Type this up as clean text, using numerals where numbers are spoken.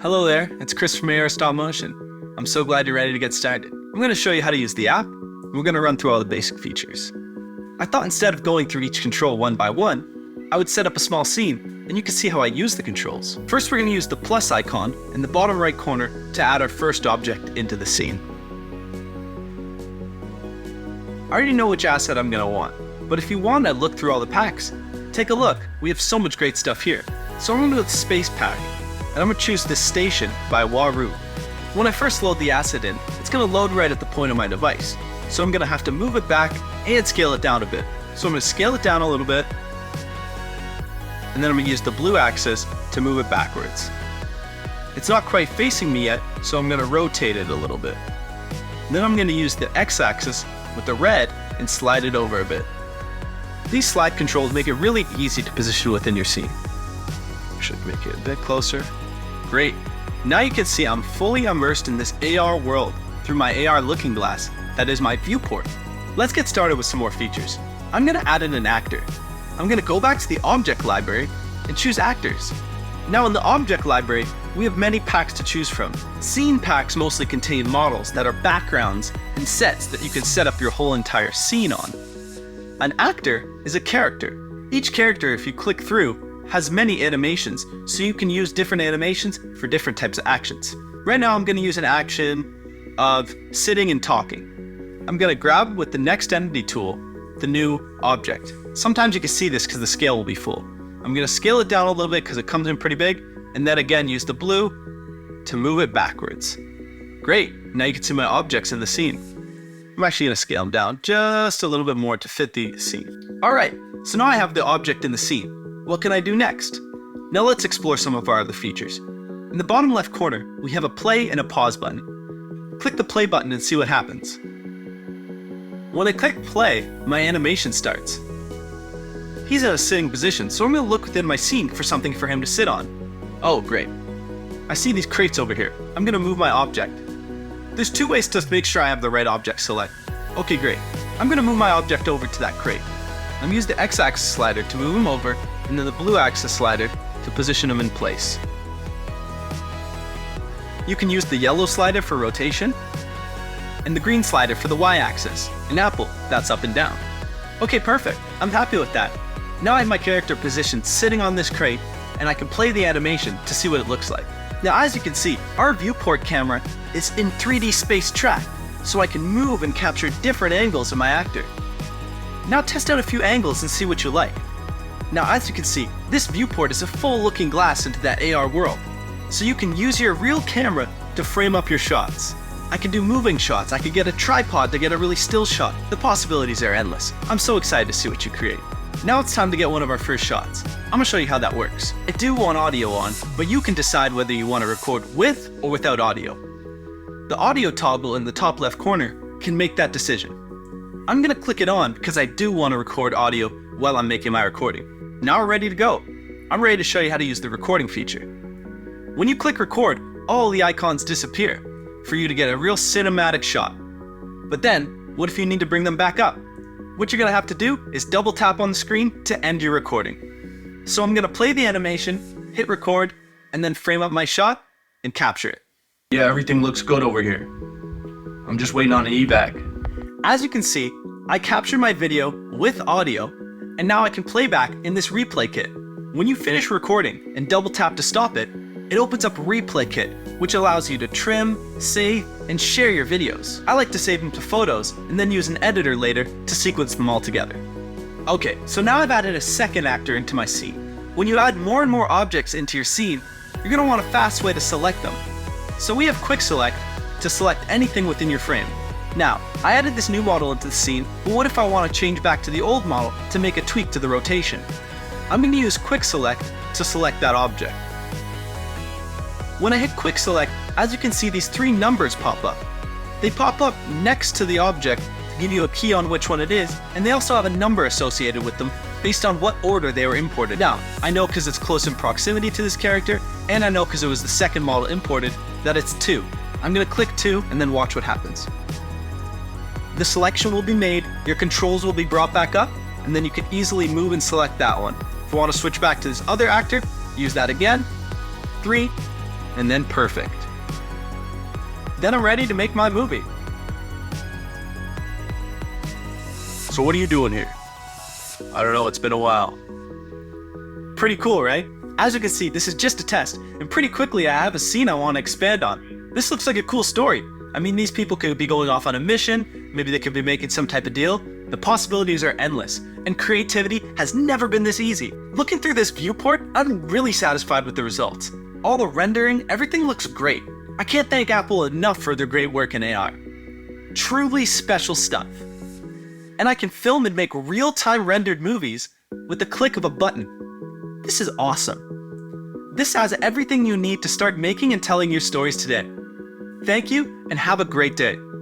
Hello there, it's Chris from AR Stop Motion. I'm so glad you're ready to get started. I'm going to show you how to use the app, and we're going to run through all the basic features. I thought instead of going through each control one by one, I would set up a small scene, and you can see how I use the controls. First, we're going to use the plus icon in the bottom right corner to add our first object into the scene. I already know which asset I'm going to want, but if you want to look through all the packs, take a look. We have so much great stuff here. So I'm going to go to the space pack, and I'm going to choose this station by Waru. When I first load the asset in, it's going to load right at the point of my device. So I'm going to have to move it back and scale it down a bit. So I'm going to scale it down a little bit, and then I'm going to use the blue axis to move it backwards. It's not quite facing me yet, so I'm going to rotate it a little bit. Then I'm going to use the x-axis with the red and slide it over a bit. These slide controls make it really easy to position within your scene. Should make it a bit closer. Great. Now you can see I'm fully immersed in this AR world through my AR looking glass that is my viewport. Let's get started with some more features. I'm going to add in an actor. I'm going to go back to the object library and choose actors. Now in the object library, we have many packs to choose from. Scene packs mostly contain models that are backgrounds and sets that you can set up your whole entire scene on. An actor is a character. Each character, if you click through, has many animations, so you can use different animations for different types of actions. Right now I'm going to use an action of sitting and talking. I'm going to grab with the next entity tool, the new object. Sometimes you can see this because the scale will be full. I'm going to scale it down a little bit because it comes in pretty big, and then again use the blue to move it backwards. Great, now you can see my objects in the scene. I'm actually going to scale them down just a little bit more to fit the scene. Alright, so now I have the object in the scene. What can I do next? Now let's explore some of our other features. In the bottom left corner, we have a play and a pause button. Click the play button and see what happens. When I click play, my animation starts. He's in a sitting position, so I'm going to look within my scene for something for him to sit on. Oh, great. I see these crates over here. I'm going to move my object. There's two ways to make sure I have the right object select. Okay, great. I'm going to move my object over to that crate. I'm going to use the x-axis slider to move him over, and then the blue axis slider to position him in place. You can use the yellow slider for rotation, and the green slider for the y-axis. An apple, that's up and down. Okay, perfect. I'm happy with that. Now I have my character positioned sitting on this crate, and I can play the animation to see what it looks like. Now as you can see, our viewport camera is in 3D space track, so I can move and capture different angles of my actor. Now test out a few angles and see what you like. Now as you can see, this viewport is a full looking glass into that AR world, so you can use your real camera to frame up your shots. I can do moving shots, I could get a tripod to get a really still shot. The possibilities are endless. I'm so excited to see what you create. Now it's time to get one of our first shots. I'm going to show you how that works. I do want audio on, but you can decide whether you want to record with or without audio. The audio toggle in the top left corner can make that decision. I'm going to click it on because I do want to record audio while I'm making my recording. Now we're ready to go. I'm ready to show you how to use the recording feature. When you click record, all the icons disappear for you to get a real cinematic shot. But then, what if you need to bring them back up? What you're going to have to do is double tap on the screen to end your recording. So I'm going to play the animation, hit record, and then frame up my shot and capture it. Yeah, everything looks good over here. I'm just waiting on an evac. As you can see, I captured my video with audio, and now I can play back in this replay kit. When you finish recording and double tap to stop it, it opens up a replay kit, which allows you to trim, save, and share your videos. I like to save them to photos and then use an editor later to sequence them all together. Okay, so now I've added a second actor into my scene. When you add more and more objects into your scene, you're going to want a fast way to select them. So we have quick select to select anything within your frame. Now, I added this new model into the scene, but what if I want to change back to the old model to make a tweak to the rotation? I'm going to use quick select to select that object. When I hit quick select, as you can see, these three numbers pop up. They pop up next to the object to give you a key on which one it is, and they also have a number associated with them based on what order they were imported. Now, I know because it's close in proximity to this character, and I know because it was the second model imported, that it's 2. I'm going to click 2 and then watch what happens. The selection will be made, your controls will be brought back up, and then you can easily move and select that one. If you want to switch back to this other actor, use that again. 3, and then perfect. Then I'm ready to make my movie. So what are you doing here? I don't know, it's been a while. Pretty cool, right? As you can see, this is just a test, and pretty quickly I have a scene I want to expand on. This looks like a cool story. I mean, these people could be going off on a mission, maybe they could be making some type of deal. The possibilities are endless, and creativity has never been this easy. Looking through this viewport, I'm really satisfied with the results. All the rendering, everything looks great. I can't thank Apple enough for their great work in AI. Truly special stuff. And I can film and make real-time rendered movies with the click of a button. This is awesome. This has everything you need to start making and telling your stories today. Thank you, and have a great day.